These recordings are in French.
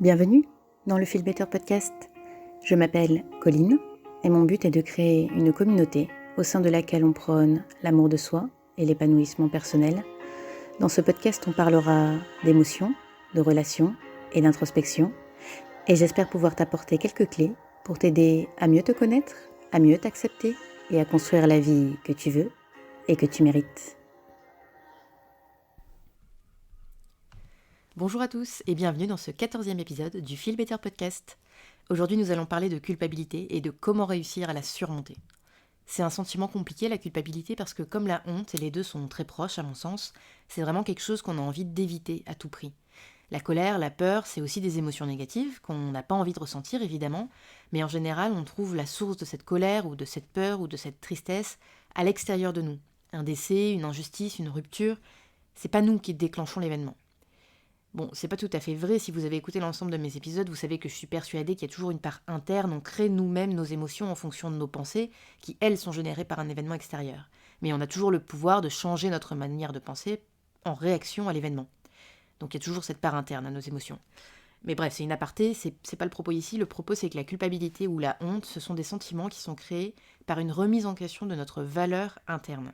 Bienvenue dans le Feel Better Podcast. Je m'appelle Colline et mon but est de créer une communauté au sein de laquelle on prône l'amour de soi et l'épanouissement personnel. Dans ce podcast, on parlera d'émotions, de relations et d'introspection. Et j'espère pouvoir t'apporter quelques clés pour t'aider à mieux te connaître, à mieux t'accepter et à construire la vie que tu veux et que tu mérites. Bonjour à tous et bienvenue dans ce 14e épisode du Feel Better Podcast. Aujourd'hui nous allons parler de culpabilité et de comment réussir à la surmonter. C'est un sentiment compliqué la culpabilité parce que comme la honte, et les deux sont très proches à mon sens, c'est vraiment quelque chose qu'on a envie d'éviter à tout prix. La colère, la peur, c'est aussi des émotions négatives qu'on n'a pas envie de ressentir évidemment, mais en général on trouve la source de cette colère ou de cette peur ou de cette tristesse à l'extérieur de nous. Un décès, une injustice, une rupture, c'est pas nous qui déclenchons l'événement. Bon, c'est pas tout à fait vrai, si vous avez écouté l'ensemble de mes épisodes, vous savez que je suis persuadée qu'il y a toujours une part interne, on crée nous-mêmes nos émotions en fonction de nos pensées, qui elles sont générées par un événement extérieur. Mais on a toujours le pouvoir de changer notre manière de penser en réaction à l'événement. Donc il y a toujours cette part interne à nos émotions. Mais bref, c'est une aparté, c'est pas le propos ici, le propos c'est que la culpabilité ou la honte, ce sont des sentiments qui sont créés par une remise en question de notre valeur interne.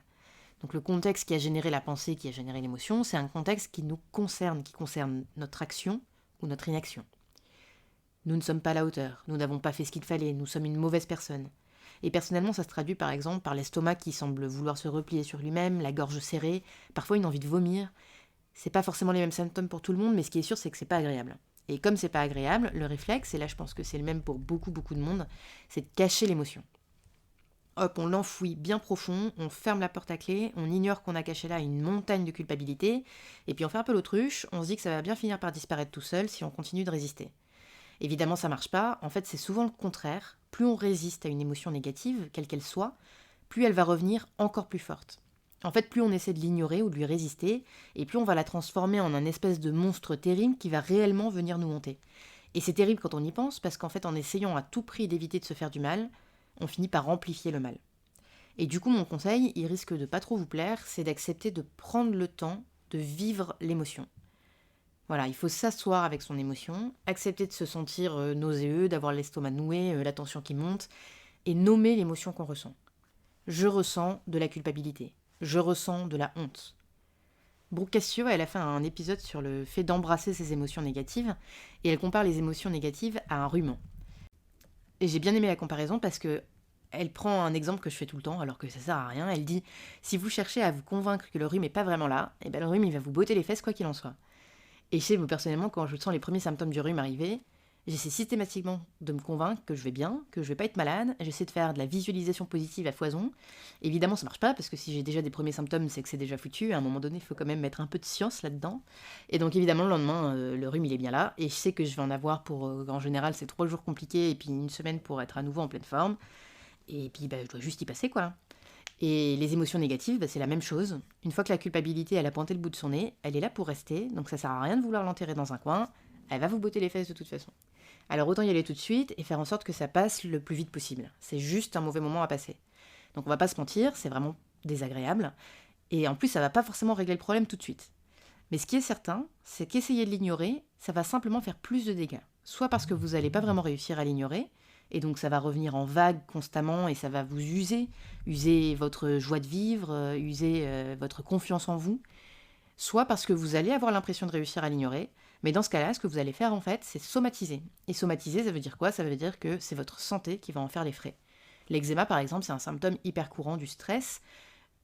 Donc le contexte qui a généré la pensée, qui a généré l'émotion, c'est un contexte qui nous concerne, qui concerne notre action ou notre inaction. Nous ne sommes pas à la hauteur, nous n'avons pas fait ce qu'il fallait, nous sommes une mauvaise personne. Et personnellement, ça se traduit par exemple par l'estomac qui semble vouloir se replier sur lui-même, la gorge serrée, parfois une envie de vomir. C'est pas forcément les mêmes symptômes pour tout le monde, mais ce qui est sûr, c'est que c'est pas agréable. Et comme c'est pas agréable, le réflexe, et là je pense que c'est le même pour beaucoup de monde, c'est de cacher l'émotion. Hop, on l'enfouit bien profond, on ferme la porte à clé, on ignore qu'on a caché là une montagne de culpabilité, et puis on fait un peu l'autruche, on se dit que ça va bien finir par disparaître tout seul si on continue de résister. Évidemment, ça marche pas, en fait c'est souvent le contraire. Plus on résiste à une émotion négative, quelle qu'elle soit, plus elle va revenir encore plus forte. En fait, plus on essaie de l'ignorer ou de lui résister, et plus on va la transformer en un espèce de monstre terrible qui va réellement venir nous hanter. Et c'est terrible quand on y pense, parce qu'en fait, en essayant à tout prix d'éviter de se faire du mal, on finit par amplifier le mal. Et du coup, mon conseil, il risque de pas trop vous plaire, c'est d'accepter de prendre le temps de vivre l'émotion. Voilà, il faut s'asseoir avec son émotion, accepter de se sentir nauséeux, d'avoir l'estomac noué, la tension qui monte, et nommer l'émotion qu'on ressent. Je ressens de la culpabilité. Je ressens de la honte. Brooke Castillo, elle a fait un épisode sur le fait d'embrasser ses émotions négatives, et elle compare les émotions négatives à un rumen. Et j'ai bien aimé la comparaison parce que elle prend un exemple que je fais tout le temps, alors que ça sert à rien. Elle dit, si vous cherchez à vous convaincre que le rhume n'est pas vraiment là, et ben le rhume il va vous botter les fesses quoi qu'il en soit. Et je sais, moi personnellement, quand je sens les premiers symptômes du rhume arriver, j'essaie systématiquement de me convaincre que je vais bien, que je vais pas être malade. J'essaie de faire de la visualisation positive à foison. Évidemment, ça marche pas parce que si j'ai déjà des premiers symptômes, c'est que c'est déjà foutu. À un moment donné, il faut quand même mettre un peu de science là-dedans. Et donc évidemment, le lendemain, le rhume il est bien là. Et je sais que je vais en avoir pour, en général, c'est 3 jours compliqués et puis une semaine pour être à nouveau en pleine forme. Et puis je dois juste y passer quoi. Et les émotions négatives, c'est la même chose. Une fois que la culpabilité elle a pointé le bout de son nez, elle est là pour rester, donc ça sert à rien de vouloir l'enterrer dans un coin, elle va vous botter les fesses de toute façon. Alors autant y aller tout de suite et faire en sorte que ça passe le plus vite possible. C'est juste un mauvais moment à passer. Donc on va pas se mentir, c'est vraiment désagréable. Et en plus ça va pas forcément régler le problème tout de suite. Mais ce qui est certain, c'est qu'essayer de l'ignorer, ça va simplement faire plus de dégâts. Soit parce que vous n'allez pas vraiment réussir à l'ignorer, et donc ça va revenir en vague constamment et ça va vous user votre joie de vivre, user votre confiance en vous. Soit parce que vous allez avoir l'impression de réussir à l'ignorer, mais dans ce cas-là, ce que vous allez faire en fait, c'est somatiser. Et somatiser, ça veut dire quoi? Ça veut dire que c'est votre santé qui va en faire les frais. L'eczéma, par exemple, c'est un symptôme hyper courant du stress.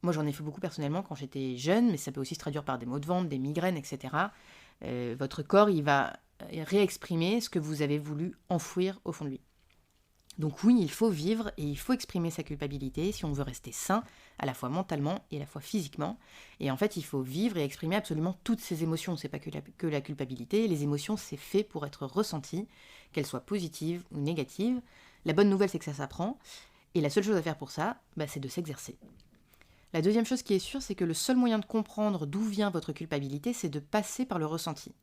Moi, j'en ai fait beaucoup personnellement quand j'étais jeune, mais ça peut aussi se traduire par des maux de ventre, des migraines, etc. Votre corps, il va réexprimer ce que vous avez voulu enfouir au fond de lui. Donc oui, il faut vivre et il faut exprimer sa culpabilité si on veut rester sain, à la fois mentalement et à la fois physiquement. Et en fait, il faut vivre et exprimer absolument toutes ses émotions. C'est pas que la culpabilité. Les émotions, c'est fait pour être ressenties, qu'elles soient positives ou négatives. La bonne nouvelle, c'est que ça s'apprend. Et la seule chose à faire pour ça, c'est de s'exercer. La deuxième chose qui est sûre, c'est que le seul moyen de comprendre d'où vient votre culpabilité, c'est de passer par le ressenti.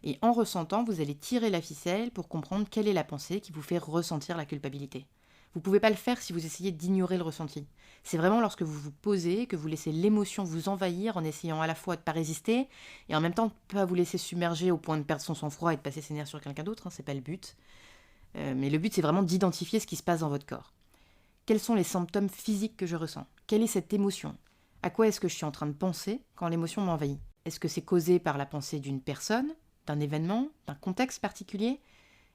Et en ressentant, vous allez tirer la ficelle pour comprendre quelle est la pensée qui vous fait ressentir la culpabilité. Vous ne pouvez pas le faire si vous essayez d'ignorer le ressenti. C'est vraiment lorsque vous vous posez, que vous laissez l'émotion vous envahir en essayant à la fois de ne pas résister et en même temps de ne pas vous laisser submerger au point de perdre son sang-froid et de passer ses nerfs sur quelqu'un d'autre, c'est pas le but. Mais le but, c'est vraiment d'identifier ce qui se passe dans votre corps. Quels sont les symptômes physiques que je ressens? Quelle est cette émotion? À quoi est-ce que je suis en train de penser quand l'émotion m'envahit? Est-ce que c'est causé par la pensée d'une personne, d'un événement, d'un contexte particulier?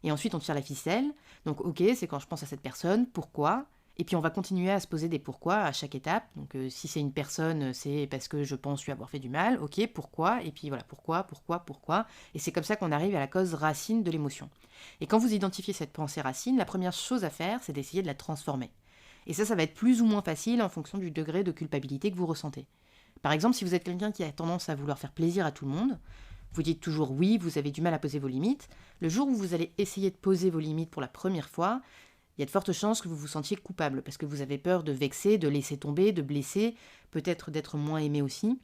Et ensuite, on tire la ficelle. Donc, ok, c'est quand je pense à cette personne, pourquoi? Et puis, on va continuer à se poser des pourquoi à chaque étape. Donc, si c'est une personne, c'est parce que je pense lui avoir fait du mal. Ok, pourquoi? Et puis voilà, pourquoi? Et c'est comme ça qu'on arrive à la cause racine de l'émotion. Et quand vous identifiez cette pensée racine, la première chose à faire, c'est d'essayer de la transformer. Et ça va être plus ou moins facile en fonction du degré de culpabilité que vous ressentez. Par exemple, si vous êtes quelqu'un qui a tendance à vouloir faire plaisir à tout le monde, vous dites toujours oui, vous avez du mal à poser vos limites, le jour où vous allez essayer de poser vos limites pour la première fois, il y a de fortes chances que vous vous sentiez coupable, parce que vous avez peur de vexer, de laisser tomber, de blesser, peut-être d'être moins aimé aussi.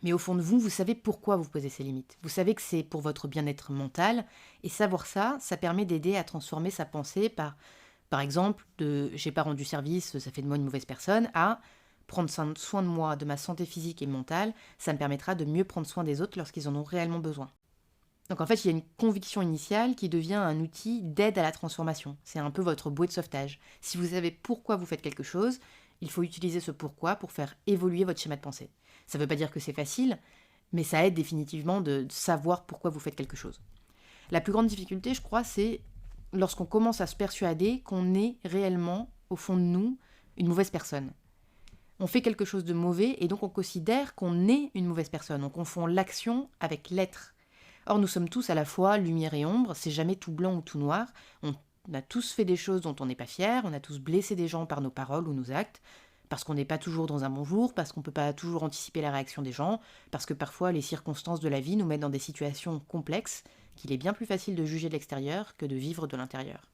Mais au fond de vous, vous savez pourquoi vous posez ces limites. Vous savez que c'est pour votre bien-être mental, et savoir ça, ça permet d'aider à transformer sa pensée par exemple, de j'ai pas rendu service, ça fait de moi une mauvaise personne, à prendre soin de moi, de ma santé physique et mentale, ça me permettra de mieux prendre soin des autres lorsqu'ils en ont réellement besoin. Donc en fait, il y a une conviction initiale qui devient un outil d'aide à la transformation. C'est un peu votre bouée de sauvetage. Si vous savez pourquoi vous faites quelque chose, il faut utiliser ce pourquoi pour faire évoluer votre schéma de pensée. Ça ne veut pas dire que c'est facile, mais ça aide définitivement de savoir pourquoi vous faites quelque chose. La plus grande difficulté, je crois, c'est lorsqu'on commence à se persuader qu'on est réellement, au fond de nous, une mauvaise personne. On fait quelque chose de mauvais et donc on considère qu'on est une mauvaise personne. On confond l'action avec l'être. Or, nous sommes tous à la fois lumière et ombre, c'est jamais tout blanc ou tout noir. On a tous fait des choses dont on n'est pas fier, on a tous blessé des gens par nos paroles ou nos actes, parce qu'on n'est pas toujours dans un bon jour, parce qu'on ne peut pas toujours anticiper la réaction des gens, parce que parfois les circonstances de la vie nous mettent dans des situations complexes qu'il est bien plus facile de juger de l'extérieur que de vivre de l'intérieur.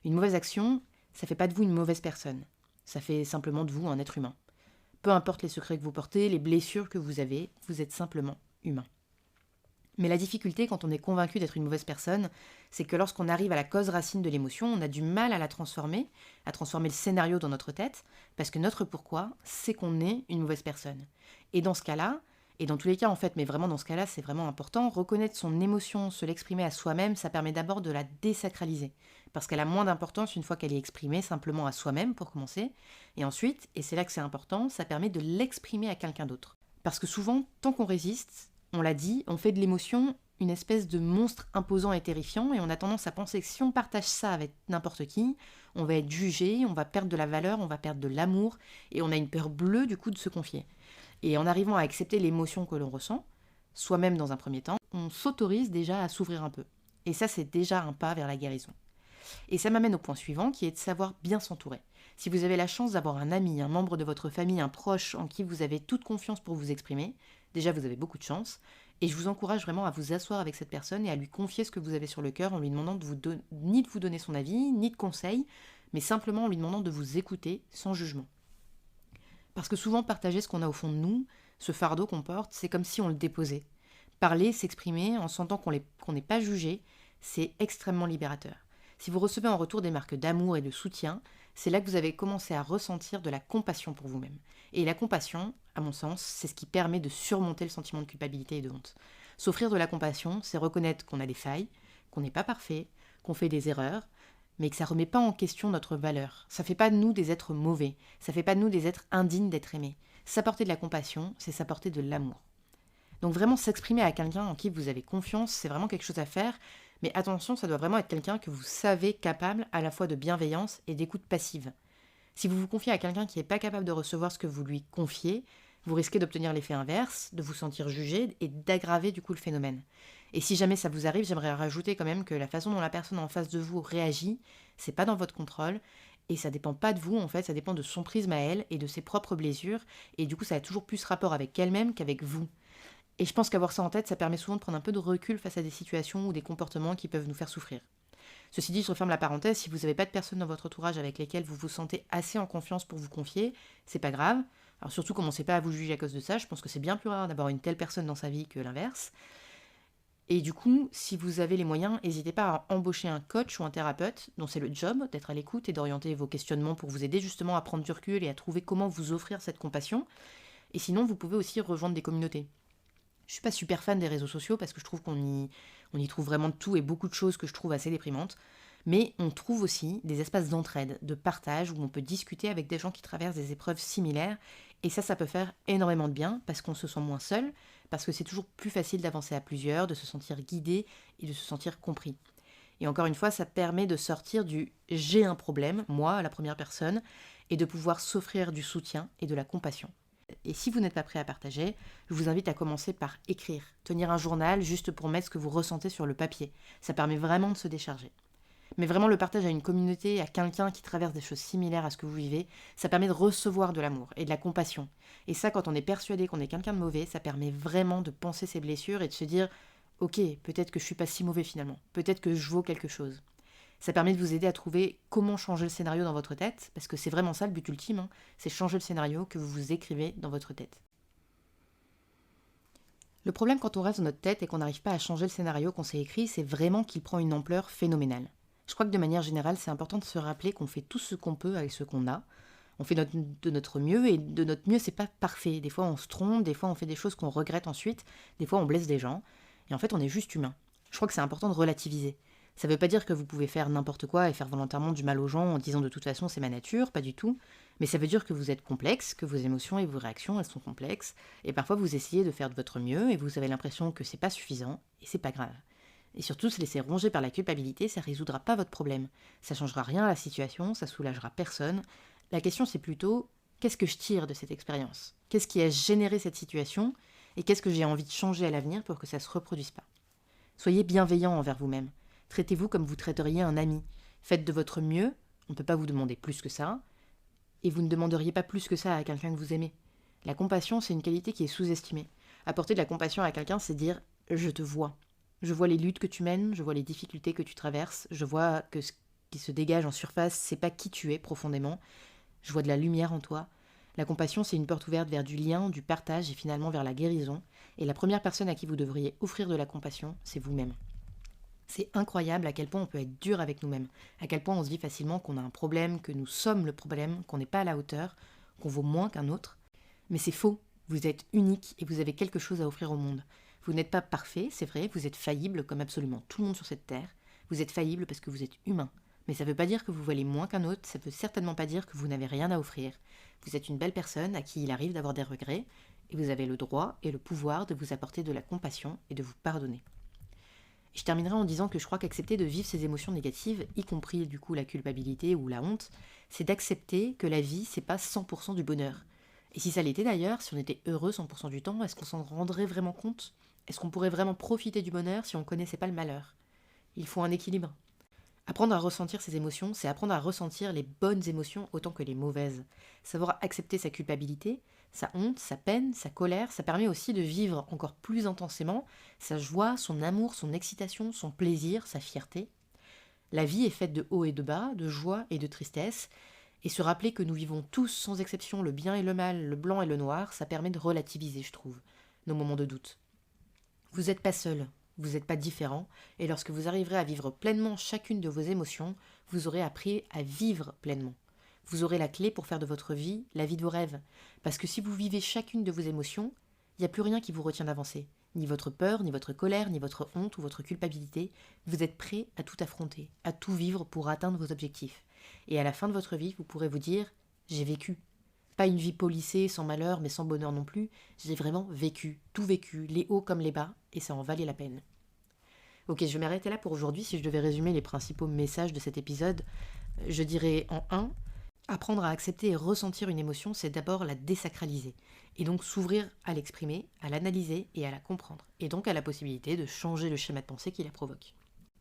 Une mauvaise action, ça fait pas de vous une mauvaise personne. Ça fait simplement de vous un être humain. Peu importe les secrets que vous portez, les blessures que vous avez, vous êtes simplement humain. Mais la difficulté quand on est convaincu d'être une mauvaise personne, c'est que lorsqu'on arrive à la cause racine de l'émotion, on a du mal à transformer le scénario dans notre tête, parce que notre pourquoi, c'est qu'on est une mauvaise personne. Et dans ce cas-là, et dans tous les cas en fait, mais vraiment dans ce cas-là, c'est vraiment important, reconnaître son émotion, se l'exprimer à soi-même, ça permet d'abord de la désacraliser, parce qu'elle a moins d'importance une fois qu'elle est exprimée simplement à soi-même pour commencer, et ensuite, et c'est là que c'est important, ça permet de l'exprimer à quelqu'un d'autre. Parce que souvent, tant qu'on résiste, on l'a dit, on fait de l'émotion une espèce de monstre imposant et terrifiant, et on a tendance à penser que si on partage ça avec n'importe qui, on va être jugé, on va perdre de la valeur, on va perdre de l'amour, et on a une peur bleue du coup de se confier. Et en arrivant à accepter l'émotion que l'on ressent, soi-même dans un premier temps, on s'autorise déjà à s'ouvrir un peu. Et ça, c'est déjà un pas vers la guérison. Et ça m'amène au point suivant, qui est de savoir bien s'entourer. Si vous avez la chance d'avoir un ami, un membre de votre famille, un proche en qui vous avez toute confiance pour vous exprimer, déjà vous avez beaucoup de chance, et je vous encourage vraiment à vous asseoir avec cette personne et à lui confier ce que vous avez sur le cœur en lui demandant ni de vous donner son avis, ni de conseils, mais simplement en lui demandant de vous écouter sans jugement. Parce que souvent partager ce qu'on a au fond de nous, ce fardeau qu'on porte, c'est comme si on le déposait. Parler, s'exprimer en sentant qu'on n'est pas jugé, c'est extrêmement libérateur. Si vous recevez en retour des marques d'amour et de soutien, c'est là que vous avez commencé à ressentir de la compassion pour vous-même. Et la compassion, à mon sens, c'est ce qui permet de surmonter le sentiment de culpabilité et de honte. S'offrir de la compassion, c'est reconnaître qu'on a des failles, qu'on n'est pas parfait, qu'on fait des erreurs, mais que ça ne remet pas en question notre valeur. Ça ne fait pas de nous des êtres mauvais, ça ne fait pas de nous des êtres indignes d'être aimés. S'apporter de la compassion, c'est s'apporter de l'amour. Donc vraiment s'exprimer à quelqu'un en qui vous avez confiance, c'est vraiment quelque chose à faire, mais attention, ça doit vraiment être quelqu'un que vous savez capable à la fois de bienveillance et d'écoute passive. Si vous vous confiez à quelqu'un qui n'est pas capable de recevoir ce que vous lui confiez, vous risquez d'obtenir l'effet inverse, de vous sentir jugé et d'aggraver du coup le phénomène. Et si jamais ça vous arrive, j'aimerais rajouter quand même que la façon dont la personne en face de vous réagit, c'est pas dans votre contrôle, et ça dépend pas de vous en fait, ça dépend de son prisme à elle et de ses propres blessures, et du coup ça a toujours plus rapport avec elle-même qu'avec vous. Et je pense qu'avoir ça en tête, ça permet souvent de prendre un peu de recul face à des situations ou des comportements qui peuvent nous faire souffrir. Ceci dit, je referme la parenthèse, si vous n'avez pas de personnes dans votre entourage avec lesquelles vous vous sentez assez en confiance pour vous confier, c'est pas grave. Alors surtout, commencez pas à vous juger à cause de ça, je pense que c'est bien plus rare d'avoir une telle personne dans sa vie que l'inverse. Et du coup, si vous avez les moyens, n'hésitez pas à embaucher un coach ou un thérapeute dont c'est le job d'être à l'écoute et d'orienter vos questionnements pour vous aider justement à prendre du recul et à trouver comment vous offrir cette compassion. Et sinon, vous pouvez aussi rejoindre des communautés. Je suis pas super fan des réseaux sociaux parce que je trouve on y trouve vraiment de tout et beaucoup de choses que je trouve assez déprimantes. Mais on trouve aussi des espaces d'entraide, de partage où on peut discuter avec des gens qui traversent des épreuves similaires. Et ça peut faire énormément de bien parce qu'on se sent moins seul, parce que c'est toujours plus facile d'avancer à plusieurs, de se sentir guidé et de se sentir compris. Et encore une fois, ça permet de sortir du j'ai un problème, moi, la première personne, et de pouvoir s'offrir du soutien et de la compassion. Et si vous n'êtes pas prêt à partager, je vous invite à commencer par écrire, tenir un journal juste pour mettre ce que vous ressentez sur le papier. Ça permet vraiment de se décharger. Mais vraiment, le partage à une communauté, à quelqu'un qui traverse des choses similaires à ce que vous vivez, ça permet de recevoir de l'amour et de la compassion. Et ça, quand on est persuadé qu'on est quelqu'un de mauvais, ça permet vraiment de penser ses blessures et de se dire « Ok, peut-être que je suis pas si mauvais finalement. Peut-être que je vaux quelque chose. » Ça permet de vous aider à trouver comment changer le scénario dans votre tête, parce que c'est vraiment ça le but ultime, hein, c'est changer le scénario que vous vous écrivez dans votre tête. Le problème quand on reste dans notre tête et qu'on n'arrive pas à changer le scénario qu'on s'est écrit, c'est vraiment qu'il prend une ampleur phénoménale. Je crois que de manière générale, c'est important de se rappeler qu'on fait tout ce qu'on peut avec ce qu'on a. On fait de notre mieux, et de notre mieux, c'est pas parfait. Des fois, on se trompe, des fois, on fait des choses qu'on regrette ensuite, des fois, on blesse des gens. Et en fait, on est juste humain. Je crois que c'est important de relativiser. Ça veut pas dire que vous pouvez faire n'importe quoi et faire volontairement du mal aux gens en disant de toute façon c'est ma nature, pas du tout. Mais ça veut dire que vous êtes complexe, que vos émotions et vos réactions, elles sont complexes. Et parfois, vous essayez de faire de votre mieux et vous avez l'impression que c'est pas suffisant, et c'est pas grave. Et surtout, se laisser ronger par la culpabilité, ça résoudra pas votre problème. Ça changera rien à la situation, ça soulagera personne. La question, c'est plutôt, qu'est-ce que je tire de cette expérience? Qu'est-ce qui a généré cette situation? Et qu'est-ce que j'ai envie de changer à l'avenir pour que ça se reproduise pas? Soyez bienveillant envers vous-même. Traitez-vous comme vous traiteriez un ami. Faites de votre mieux, on ne peut pas vous demander plus que ça, et vous ne demanderiez pas plus que ça à quelqu'un que vous aimez. La compassion, c'est une qualité qui est sous-estimée. Apporter de la compassion à quelqu'un, c'est dire « je te vois ». Je vois les luttes que tu mènes, je vois les difficultés que tu traverses, je vois que ce qui se dégage en surface, c'est pas qui tu es profondément. Je vois de la lumière en toi. La compassion, c'est une porte ouverte vers du lien, du partage et finalement vers la guérison. Et la première personne à qui vous devriez offrir de la compassion, c'est vous-même. C'est incroyable à quel point on peut être dur avec nous-mêmes, à quel point on se dit facilement qu'on a un problème, que nous sommes le problème, qu'on n'est pas à la hauteur, qu'on vaut moins qu'un autre. Mais c'est faux, vous êtes unique et vous avez quelque chose à offrir au monde. Vous n'êtes pas parfait, c'est vrai, vous êtes faillible comme absolument tout le monde sur cette terre. Vous êtes faillible parce que vous êtes humain. Mais ça ne veut pas dire que vous valez moins qu'un autre, ça ne veut certainement pas dire que vous n'avez rien à offrir. Vous êtes une belle personne à qui il arrive d'avoir des regrets, et vous avez le droit et le pouvoir de vous apporter de la compassion et de vous pardonner. Et je terminerai en disant que je crois qu'accepter de vivre ces émotions négatives, y compris du coup la culpabilité ou la honte, c'est d'accepter que la vie, c'est pas 100% du bonheur. Et si ça l'était d'ailleurs, si on était heureux 100% du temps, est-ce qu'on s'en rendrait vraiment compte? Est-ce qu'on pourrait vraiment profiter du bonheur si on ne connaissait pas le malheur? Il faut un équilibre. Apprendre à ressentir ses émotions, c'est apprendre à ressentir les bonnes émotions autant que les mauvaises. Savoir accepter sa culpabilité, sa honte, sa peine, sa colère, ça permet aussi de vivre encore plus intensément sa joie, son amour, son excitation, son plaisir, sa fierté. La vie est faite de hauts et de bas, de joie et de tristesse, et se rappeler que nous vivons tous sans exception le bien et le mal, le blanc et le noir, ça permet de relativiser, je trouve, nos moments de doute. Vous n'êtes pas seul, vous n'êtes pas différent, et lorsque vous arriverez à vivre pleinement chacune de vos émotions, vous aurez appris à vivre pleinement. Vous aurez la clé pour faire de votre vie la vie de vos rêves. Parce que si vous vivez chacune de vos émotions, il n'y a plus rien qui vous retient d'avancer. Ni votre peur, ni votre colère, ni votre honte ou votre culpabilité. Vous êtes prêt à tout affronter, à tout vivre pour atteindre vos objectifs. Et à la fin de votre vie, vous pourrez vous dire « j'ai vécu ». Pas une vie polissée, sans malheur, mais sans bonheur non plus. J'ai vraiment vécu, tout vécu, les hauts comme les bas, et ça en valait la peine. Ok, je vais m'arrêter là pour aujourd'hui. Si je devais résumer les principaux messages de cet épisode, je dirais en 1, apprendre à accepter et ressentir une émotion, c'est d'abord la désacraliser, et donc s'ouvrir à l'exprimer, à l'analyser et à la comprendre, et donc à la possibilité de changer le schéma de pensée qui la provoque.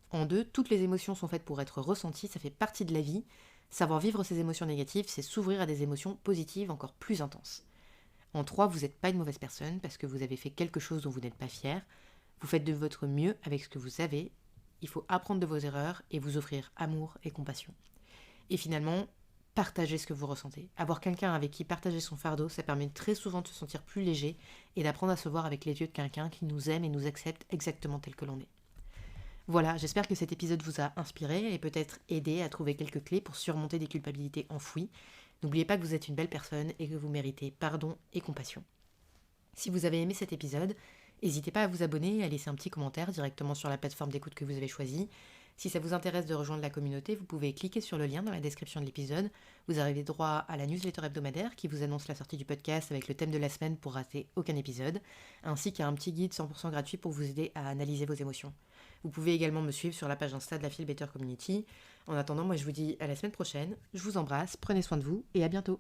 En 2, toutes les émotions sont faites pour être ressenties, ça fait partie de la vie. Savoir vivre ces émotions négatives, c'est s'ouvrir à des émotions positives encore plus intenses. En 3, vous n'êtes pas une mauvaise personne parce que vous avez fait quelque chose dont vous n'êtes pas fier. Vous faites de votre mieux avec ce que vous savez. Il faut apprendre de vos erreurs et vous offrir amour et compassion. Et finalement, partagez ce que vous ressentez. Avoir quelqu'un avec qui partager son fardeau, ça permet très souvent de se sentir plus léger et d'apprendre à se voir avec les yeux de quelqu'un qui nous aime et nous accepte exactement tel que l'on est. Voilà, j'espère que cet épisode vous a inspiré et peut-être aidé à trouver quelques clés pour surmonter des culpabilités enfouies. N'oubliez pas que vous êtes une belle personne et que vous méritez pardon et compassion. Si vous avez aimé cet épisode, n'hésitez pas à vous abonner et à laisser un petit commentaire directement sur la plateforme d'écoute que vous avez choisie. Si ça vous intéresse de rejoindre la communauté, vous pouvez cliquer sur le lien dans la description de l'épisode. Vous avez droit à la newsletter hebdomadaire qui vous annonce la sortie du podcast avec le thème de la semaine pour rater aucun épisode, ainsi qu'à un petit guide 100% gratuit pour vous aider à analyser vos émotions. Vous pouvez également me suivre sur la page Insta de la Feel Better Community. En attendant, moi je vous dis à la semaine prochaine, je vous embrasse, prenez soin de vous et à bientôt.